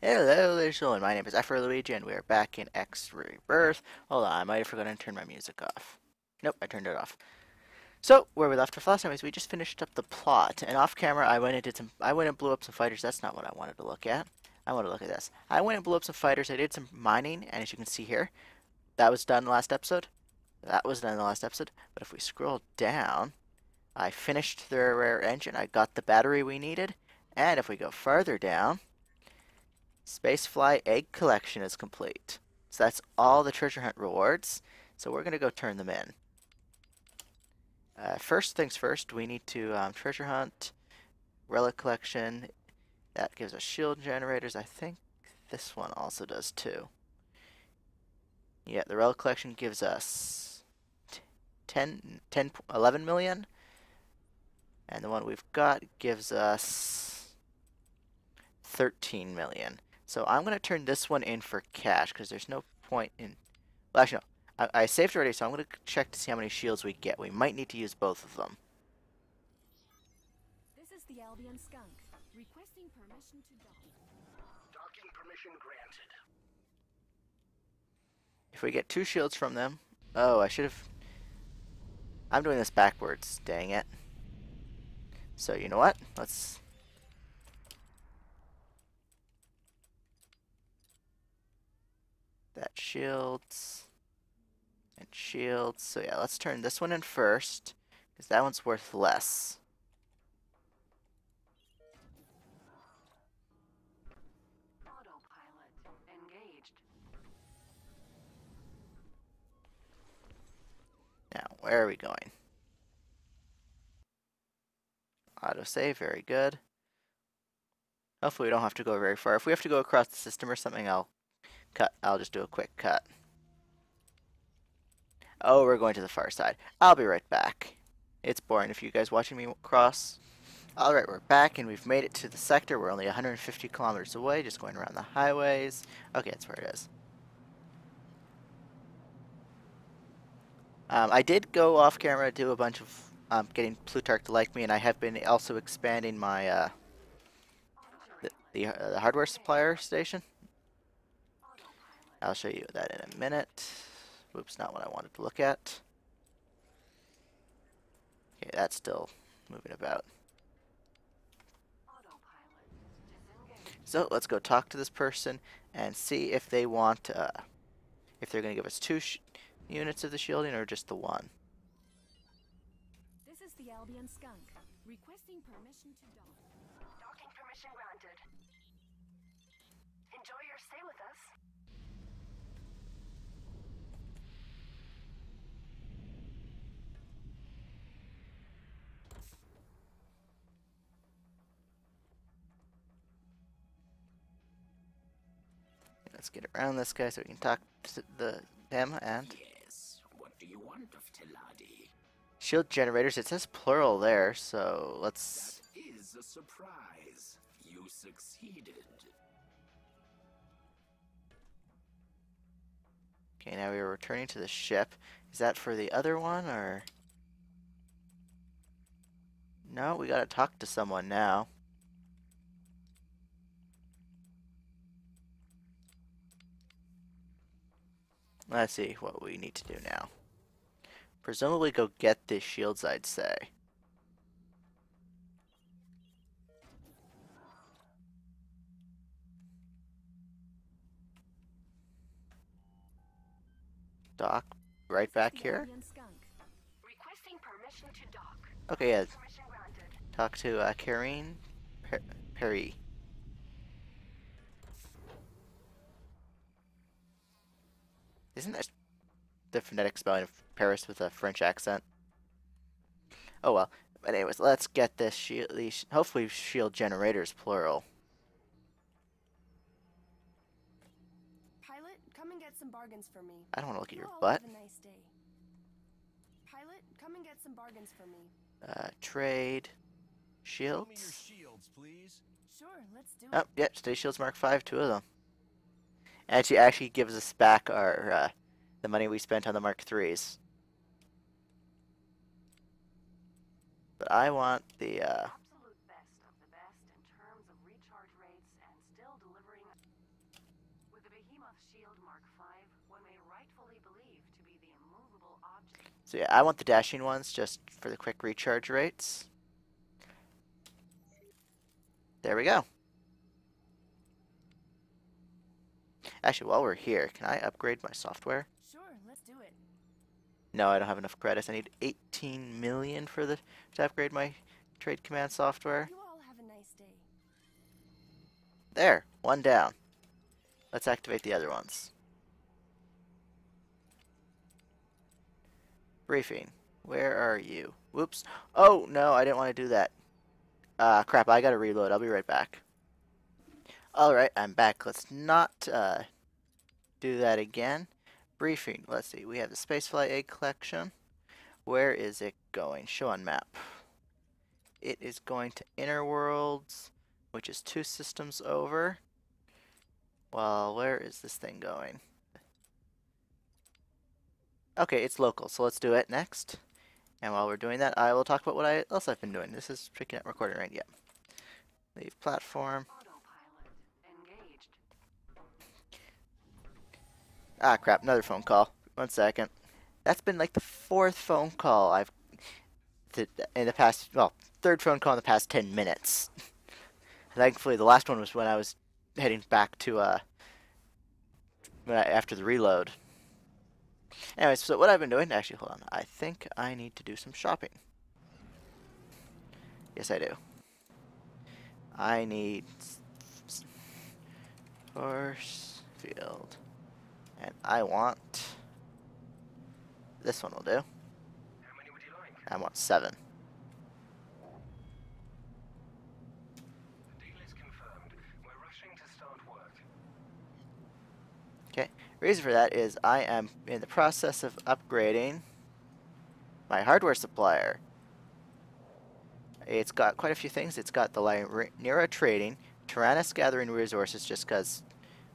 Hello, ladies and gentlemen. My name is Afro Luigi, and we are back in X Rebirth. Hold on, I might have forgotten to turn my music off. Nope, I turned it off. So where we left off last time is we just finished up the plot, and off camera I went and did some. I went and blew up some fighters. That's not what I wanted to look at. I want to look at this. I went and blew up some fighters. I did some mining, and as you can see here, that was done last episode. That was done in the last episode. But if we scroll down, I finished the rare engine. I got the battery we needed, and if we go further down. Spacefly egg collection is complete. So that's all the treasure hunt rewards. So we're going to go turn them in. First things first, we need to treasure hunt, relic collection. That gives us shield generators. I think this one also does too. Yeah, the relic collection gives us 11 million. And the one we've got gives us 13 million. So I'm going to turn this one in for cash because there's no point in... Well, actually, no. I saved already, so I'm going to check to see how many shields we get. We might need to use both of them. This is the Albion Skunk, requesting permission to dock. Docking permission granted. If we get 2 shields from them... Oh, I should have... I'm doing this backwards, dang it. So, you know what? Let's... That shields and shields. So yeah, let's turn this one in first because that one's worth less. Autopilot engaged. Now, where are we going? Autosave, very good. Hopefully we don't have to go very far. If we have to go across the system or something, I'll just do a quick cut. Oh, we're going to the far side. I'll be right back. It's boring if you guys watching me cross. Alright, we're back and we've made it to the sector. We're only 150 kilometers away, just going around the highways. Okay, that's where it is. I did go off camera, do a bunch of getting Plutarch to like me, and I have been also expanding my the hardware supplier station. I'll show you that in a minute. Oops, not what I wanted to look at. Okay, that's still moving about. So let's go talk to this person and see if they want, if they're going to give us 2 units of the shielding or just the 1. This is the Albion Skunk, requesting permission to dock. Docking permission granted. Enjoy your stay with us. Let's get around this guy so we can talk to them and... Yes, what do you want of Teladi? Shield generators, it says plural there, so let's... That is a surprise. You succeeded. Okay, now we are returning to the ship. Is that for the other one, or... No, we gotta talk to someone now. Let's see what we need to do now. Presumably go get the shields, I'd say. Dock, right back here. Albion Skunk. Requesting permission to dock. Okay, yeah. Permission granted. Talk to Karine Perry. Isn't that the phonetic spelling of Paris with a French accent? Oh well. But anyways, let's get this shield. Hopefully, shield generators plural. Pilot, come and get some bargains for me. I don't want to look at your You all butt. Have a nice day. Pilot, come and get some bargains for me. Trade Show me your shields. shields, please. Sure, let's do Oh, it. yeah, Stay Shields Mark 5, 2 of them. And she actually gives us back our the money we spent on the Mark 3s. But I want the Absolute best of the best in terms of recharge rates and still delivering. With the Behemoth Shield Mark V, one may rightfully believe to be the immovable object. So yeah, I want the dashing ones just for the quick recharge rates. There we go. Actually, while we're here, can I upgrade my software? Sure, let's do it. No, I don't have enough credits. I need 18 million for the to upgrade my trade command software. You all have a nice day. There, one down. Let's activate the other ones. Briefing. Where are you? Whoops. Oh, no, I didn't want to do that. Crap, I gotta reload. I'll be right back. Alright, I'm back. Let's not do that again. Briefing. Let's see. We have the Spacefly Egg Collection. Where is it going? Show on map. It is going to Inner Worlds, which is 2 systems over. Well, where is this thing going? Okay, it's local, so let's do it next. And while we're doing that, I will talk about what else I've been doing. This is freaking not recording right yet. Leave platform. Autopilot engaged. Ah, crap, another phone call. 1 second. That's been like the 4th phone call I've in the past, well, 3rd phone call in the past 10 minutes. Thankfully, the last one was when I was heading back to, after the reload. Anyways, so what I've been doing, actually, hold on, I think I need to do some shopping. Yes, I do. I need force field, and I want, this one will do. How many would you like? I want 7. The deal is confirmed. We're rushing to start work. Okay, reason for that is I am in the process of upgrading my hardware supplier. It's got quite a few things. It's got the Lyra trading, Tyrannus gathering resources just because,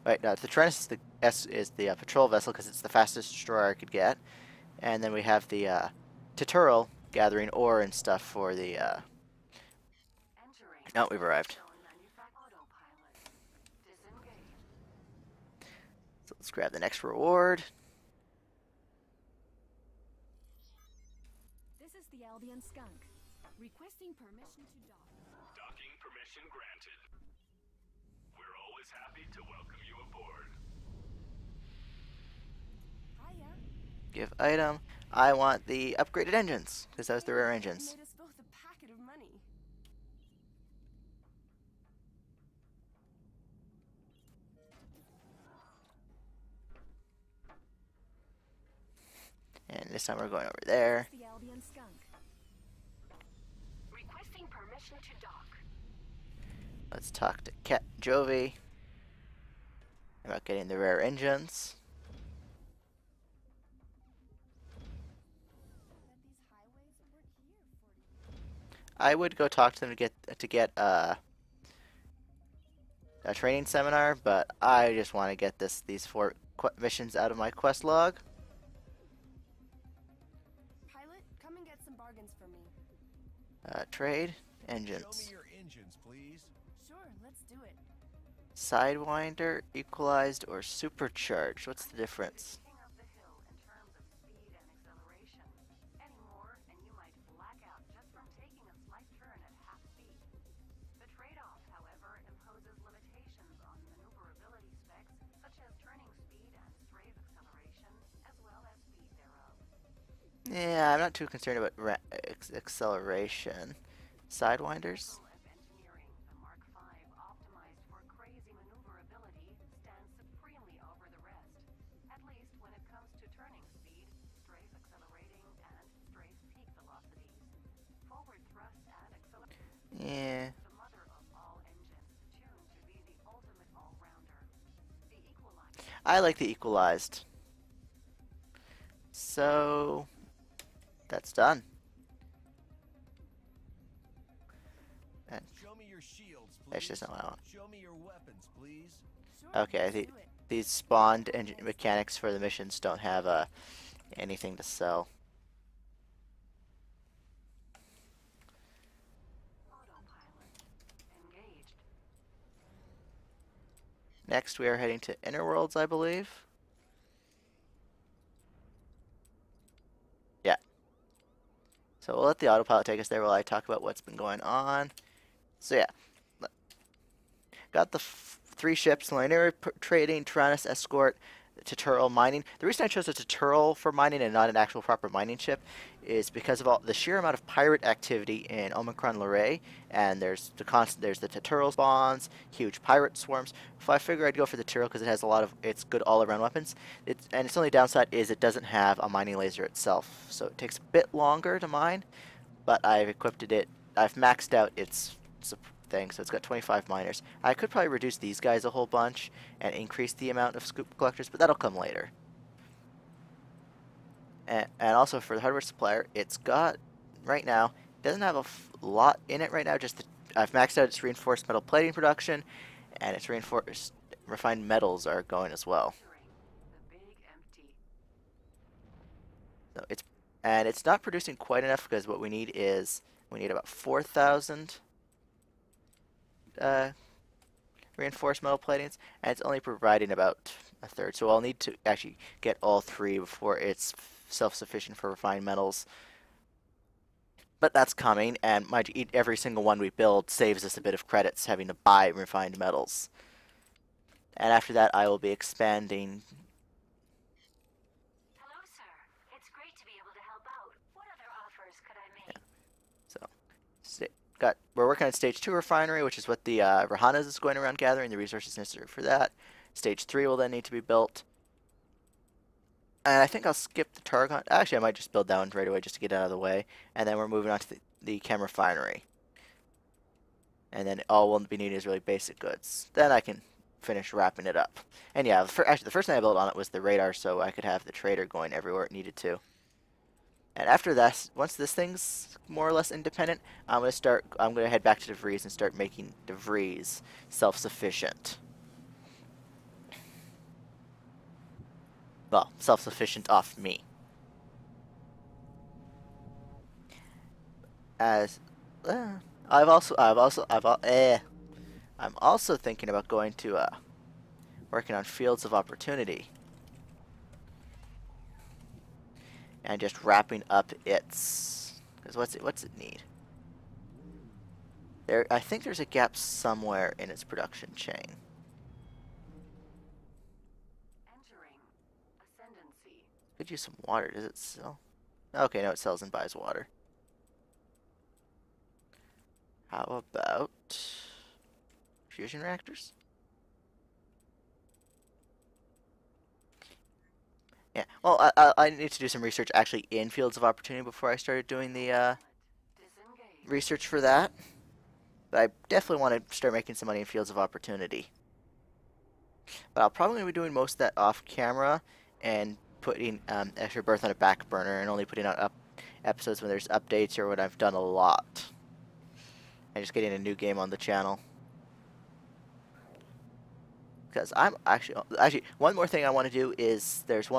right, no, the Tyrannus is the patrol vessel because it's the fastest destroyer I could get. And then we have the Tutorial gathering ore and stuff for the, Entering. oh, we've arrived. Zone autopilot. Disengage. So let's grab the next reward. This is the Albion Skunk. Requesting permission to dock. Docking permission granted. We're always happy to welcome you aboard. Hiya. Give item. I want the upgraded engines because those are the rare You engines. made us both a packet of money. And this time we're going over there. The Albion Skunk. Requesting permission to dock. Let's talk to Ket Jovi about getting the rare engines. Bet these highways weren't here 40. I would go talk to them to get a training seminar, but I just want to get these 4 missions out of my quest log. Pilot, come and get some bargains for me. Trade Show me engines. your engines, please. Sure, let's do it. Sidewinder, equalized, or supercharged. What's the difference? King up the hill in terms of speed and acceleration. Any more, and you might black out just from taking a slight turn at half speed. The trade-off, however, imposes limitations on maneuverability specs, such as turning speed and strafe acceleration, as well as speed thereof. Yeah, I'm not too concerned about acceleration. Sidewinders? Of engineering, the Mark V, optimized for crazy maneuverability, stands supremely over the rest. At least when it comes to turning speed, strafe accelerating, and strafe peak velocities. Forward thrust and acceleration. Yeah. The mother of all engines, tuned to be the ultimate all-rounder. The equalizer. I like the equalized. So that's done. And Show me your shields, please. that's just not what I want. Show me your weapons, please. Sure, Okay, let's do it. these spawned engine mechanics for the missions don't have anything to sell. Autopilot. Engaged. Next, we are heading to Inner Worlds, I believe. Yeah. So we'll let the autopilot take us there while I talk about what's been going on. So yeah, got the 3 ships: Linear Trading, Tyrannus Escort, Tutorial Mining. The reason I chose a tutorial for mining and not an actual proper mining ship is because of all the sheer amount of pirate activity in Omicron Luray, and there's the tutorial spawns, huge pirate swarms. So I figure I'd go for the tutorial because it has a lot of good all-around weapons. And its only downside is it doesn't have a mining laser itself, so it takes a bit longer to mine. But I've equipped it. I've maxed out its thing, so it's got 25 miners. I could probably reduce these guys a whole bunch and increase the amount of scoop collectors, but that'll come later. And also for the hardware supplier, it's got, right now, it doesn't have a lot in it right now, just I've maxed out its reinforced metal plating production, and its reinforced refined metals are going as well. The big empty. So it's not producing quite enough because what we need about 4,000 reinforced metal platings, and it's only providing about a third. So I'll need to actually get all 3 before it's self-sufficient for refined metals. But that's coming, and every single one we build saves us a bit of credits having to buy refined metals. And after that, I will be expanding. Hello, sir. It's great to be able to help out. What other offers could I make? So we're working on stage 2 refinery, which is what the Rahanas is going around gathering the resources necessary for that. Stage 3 will then need to be built. And I think I'll skip the Targon. Actually, I might just build that one right away just to get it out of the way. And then we're moving on to the chem refinery. And then all we'll be needing is really basic goods. Then I can finish wrapping it up. And yeah, actually the first thing I built on it was the radar, so I could have the trader going everywhere it needed to. And after that, once this thing's more or less independent, I'm gonna head back to DeVries and start making DeVries self-sufficient. Well, self-sufficient off me. As I'm also thinking about going to working on fields of opportunity and just wrapping up its, because what's it need? I think there's a gap somewhere in its production chain. Could use some water. Does it sell? Okay, no, it sells and buys water. How about fusion reactors? Yeah, well, I need to do some research actually in fields of opportunity before I started doing the research for that. But I definitely want to start making some money in fields of opportunity. But I'll probably be doing most of that off camera and putting Rebirth on a back burner and only putting out episodes when there's updates or when I've done a lot. And just getting a new game on the channel. Because I'm actually one more thing I want to do is there's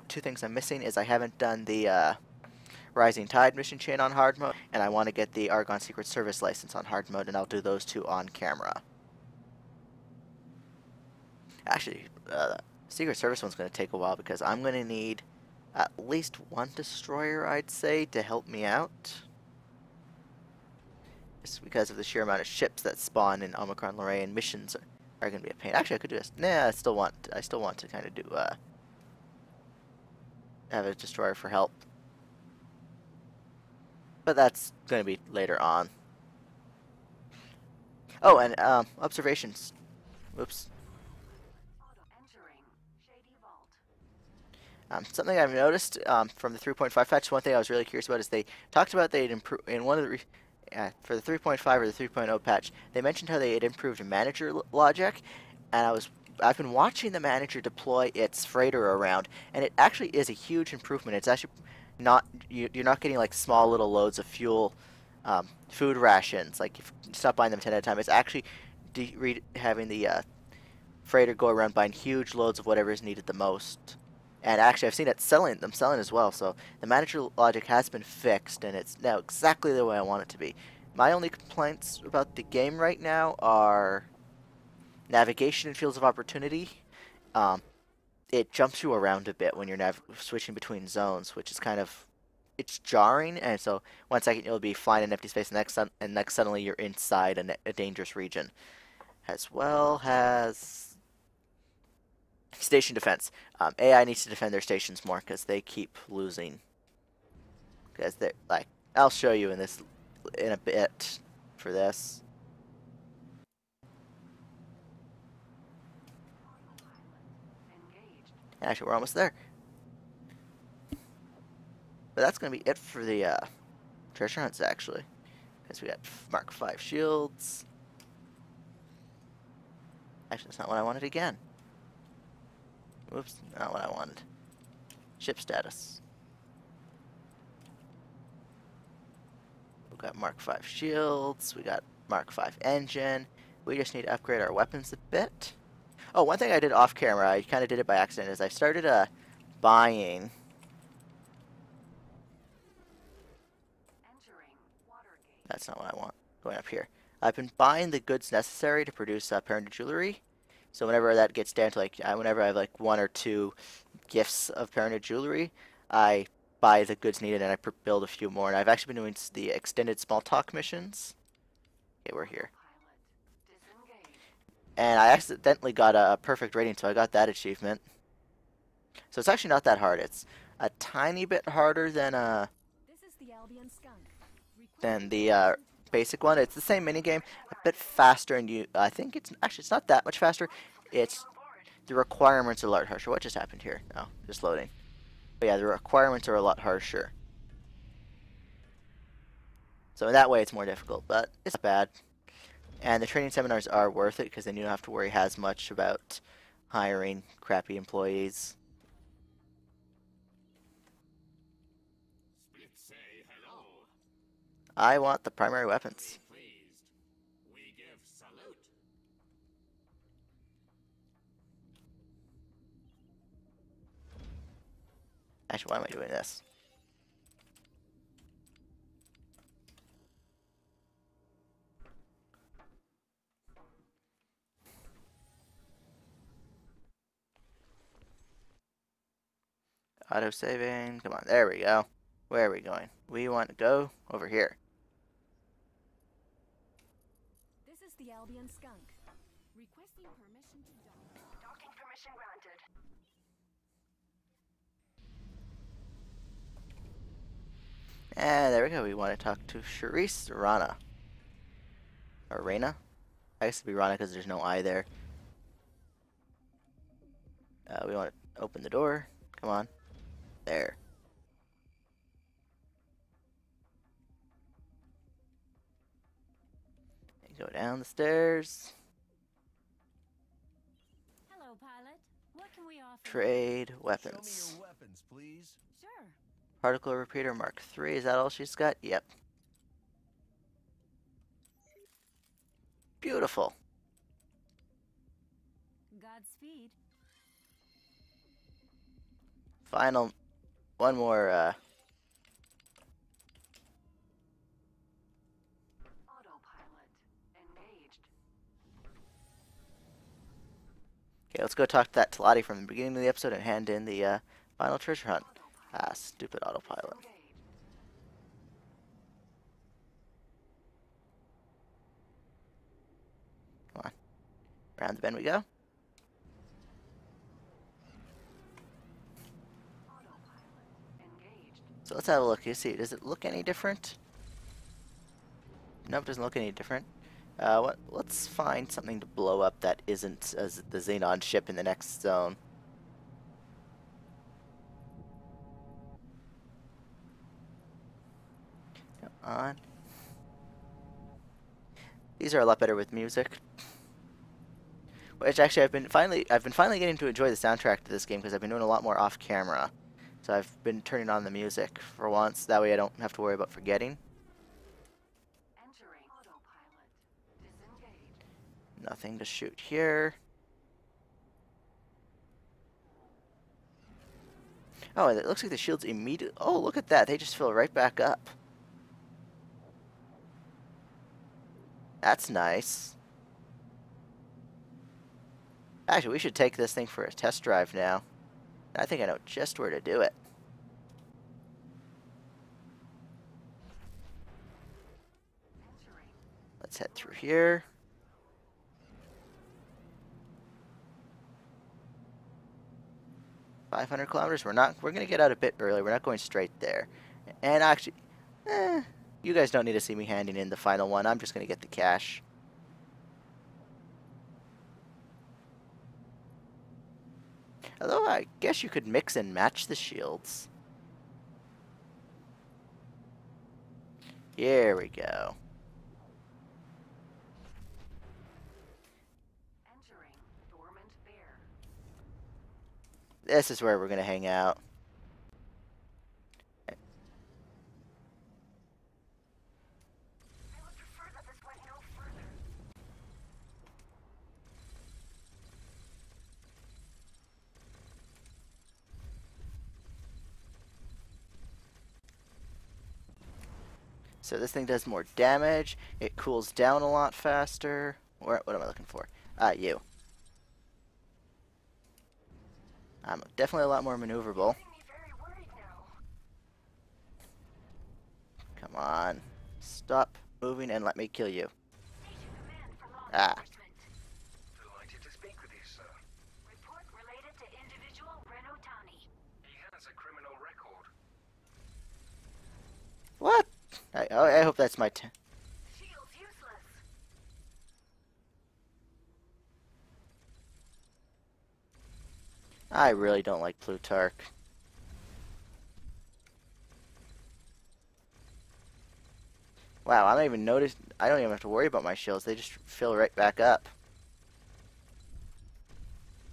two things I'm missing is I haven't done the Rising Tide mission chain on hard mode, and I want to get the Argon Secret Service license on hard mode, and I'll do those 2 on camera. Actually, Secret Service one's going to take a while because I'm going to need at least 1 destroyer, I'd say, to help me out. Just because of the sheer amount of ships that spawn in Omicron Luray, and missions are going to be a pain. Actually, I could do this. Nah, I still want to kind of do have a destroyer for help. But that's going to be later on. Oh, and observations. Whoops. Something I've noticed from the 3.5 patch, one thing I was really curious about is they talked about they'd improve in one of the for the 3.5 or the 3.0 patch. They mentioned how they had improved manager logic, and I've been watching the manager deploy its freighter around, and it actually is a huge improvement. It's actually not you're not getting like small little loads of fuel, food rations. Like if you stop buying them 10 at a time, it's actually having the freighter go around buying huge loads of whatever is needed the most. And actually, I've seen it selling as well. So the manager logic has been fixed, and it's now exactly the way I want it to be. My only complaints about the game right now are navigation and fields of opportunity. Um, it jumps you around a bit when you're switching between zones, which is kind of it's jarring. And so 1 second you'll be flying in empty space, and next suddenly you're inside a dangerous region. As well as station defense. AI needs to defend their stations more because they keep losing. Because they're like, I'll show you in a bit for this. Actually, we're almost there. But that's going to be it for the treasure hunts, actually. Because we got Mark 5 shields. Actually, that's not what I wanted again. Oops, not what I wanted. Ship status. We got Mark 5 shields. We got Mark 5 engine. We just need to upgrade our weapons a bit. Oh, one thing I did off camera, I kind of did it by accident, is I started buying. That's not what I want. Going up here. I've been buying the goods necessary to produce parented jewelry. So whenever that gets down to whenever I have like 1 or 2 gifts of parented jewelry, I buy the goods needed and I build a few more. And I've actually been doing the extended small talk missions. Okay, we're here. And I accidentally got a perfect rating, so I got that achievement. So it's actually not that hard. It's a tiny bit harder than the basic one. It's the same minigame, a bit faster, and I think it's not that much faster. It's the requirements are a lot harsher. What just happened here? Oh, just loading. But yeah, the requirements are a lot harsher. So in that way, it's more difficult, but it's not bad. And the training seminars are worth it because then you don't have to worry as much about hiring crappy employees. Say hello. I want the primary weapons. Pleased. We give salute. Actually, why am I doing this? Auto saving. Come on, there we go. Where are we going? We want to go over here. This is the Albion skunk. Requesting permission to dock. Docking permission granted. And there we go. We want to talk to Charisse Rana. Or Reyna? I guess it'd be Rana because there's no I there. We want to open the door. Come on. There. And go down the stairs. Hello, pilot. What can we offer? Trade Show me weapons. your weapons, please. Sure. Particle repeater Mark 3. Is that all she's got? Yep. Beautiful. Godspeed. Final. One more. Autopilot engaged. Okay, let's go talk to that Talati from the beginning of the episode and hand in the final treasure hunt. Ah, stupid autopilot. Engaged. Come on. Around the bend we go. Engaged. So let's have a look. You see, does it look any different? Nope, doesn't look any different. Let's find something to blow up that isn't as the Xenon ship in the next zone. Come on. These are a lot better with music. Which actually I've been finally getting to enjoy the soundtrack to this game because I've been doing a lot more off camera. So I've been turning on the music for once. That way I don't have to worry about forgetting. Entering autopilot. Disengaged. Nothing to shoot here. Oh, and it looks like the shields immediately... Oh, look at that. They just fill right back up. That's nice. Actually, we should take this thing for a test drive now. I think I know just where to do it. Let's head through here. $500 kilometers. We're gonna get out a bit early. We're not going straight there. And actually, you guys don't need to see me handing in the final one. I'm just gonna get the cash. Although I guess you could mix and match the shields. Here we go. Entering Dormant Bear. This is where we're gonna hang out. I would prefer that this went no further. So this thing does more damage. It cools down a lot faster. What am I looking for? You. I'm definitely a lot more maneuverable. Making me very worried now. Come on. Stop moving and let me kill you. Station command for law Ah. enforcement. Delighted to speak with you, sir. Report related to individual Reno Tani. He has a criminal record. What? I hope that's my... Shield's useless. I really don't like Plutarch. Wow, I don't even notice. I don't even have to worry about my shields. They just fill right back up.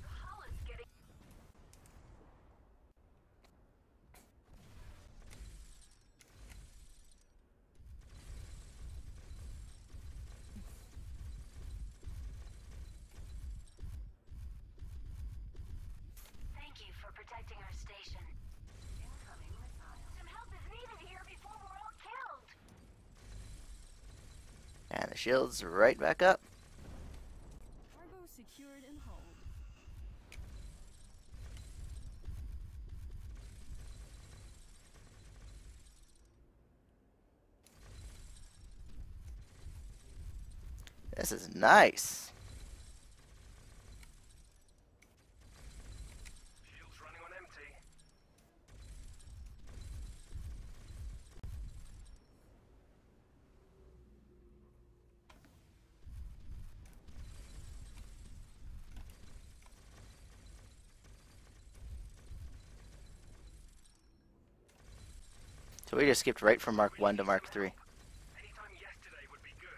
The hull is getting. Thank you for protecting our station. Incoming missile. Some help is needed here before we're all killed. And the shield's right back up. Cargo secured and hold. This is nice. Shield's running on empty. So we just skipped right from Mark 1 to Mark 3. Anytime yesterday would be good.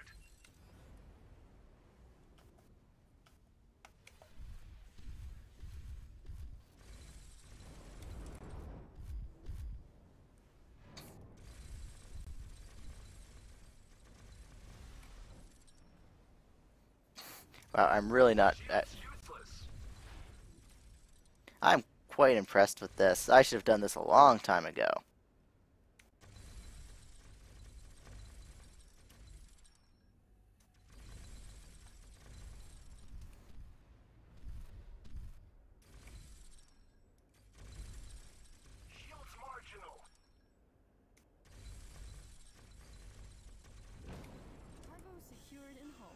Wow, I'm really not... Shield's useless. I'm quite impressed with this. I should have done this a long time ago. Shield's marginal. Cargo secured and hold.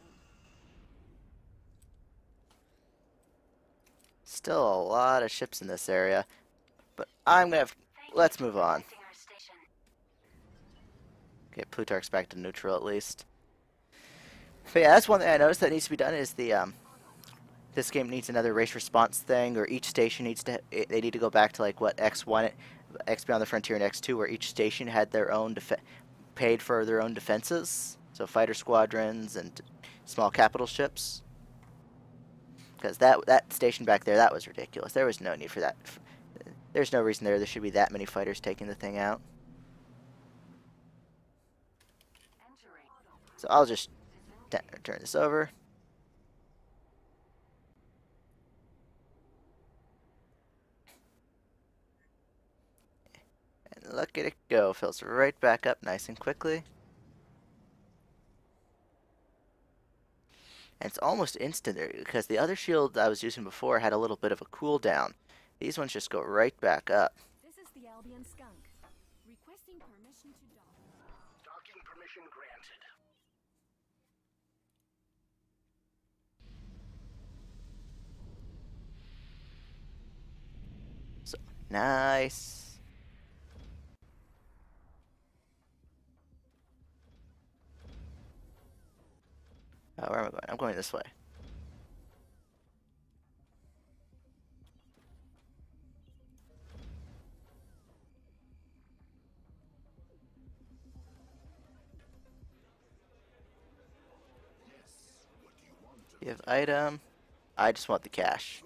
Still a lot of ships in this area. But I'm gonna have... Thank Let's you move for on. protecting our station. Get Plutarch's back to neutral at least. But yeah, that's one thing I noticed that needs to be done is the this game needs another race response thing, or each station needs to they need to go back to like what X1, X Beyond the Frontier, and X2, where each station had their own paid for their own defenses, so fighter squadrons and small capital ships. Because that station back there, that was ridiculous. There was no need for that. There's no reason there should be that many fighters taking the thing out. Entering. So I'll just turn this over. And look at it go. Fills right back up nice and quickly. And it's almost instant there, because the other shield I was using before had a little bit of a cooldown. These ones just go right back up. This is the Albion skunk. Requesting permission to dock. Docking permission granted. So, nice. Where am I going? I'm going this way. Give item. I just want the cash.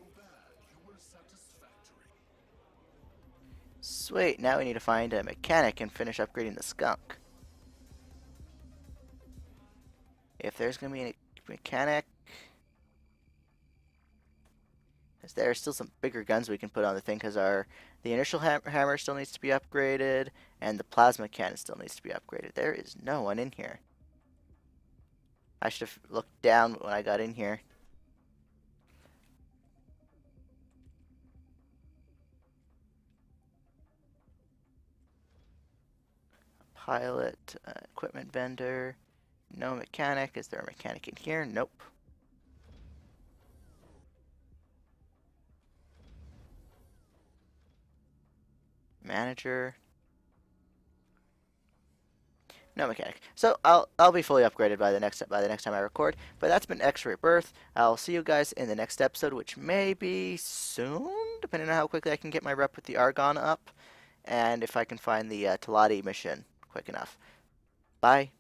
Sweet, now we need to find a mechanic and finish upgrading the skunk. If there's going to be a mechanic, because there are still some bigger guns we can put on the thing, because the initial hammer still needs to be upgraded, and the plasma cannon still needs to be upgraded. There is no one in here. I should have looked down when I got in here. Pilot, equipment vendor, no mechanic. Is there a mechanic in here? Nope. Manager. No mechanic. So I'll be fully upgraded by the next time I record. But that's been X Rebirth. I'll see you guys in the next episode, which may be soon, depending on how quickly I can get my rep with the Argon up, and if I can find the Talati mission quick enough. Bye.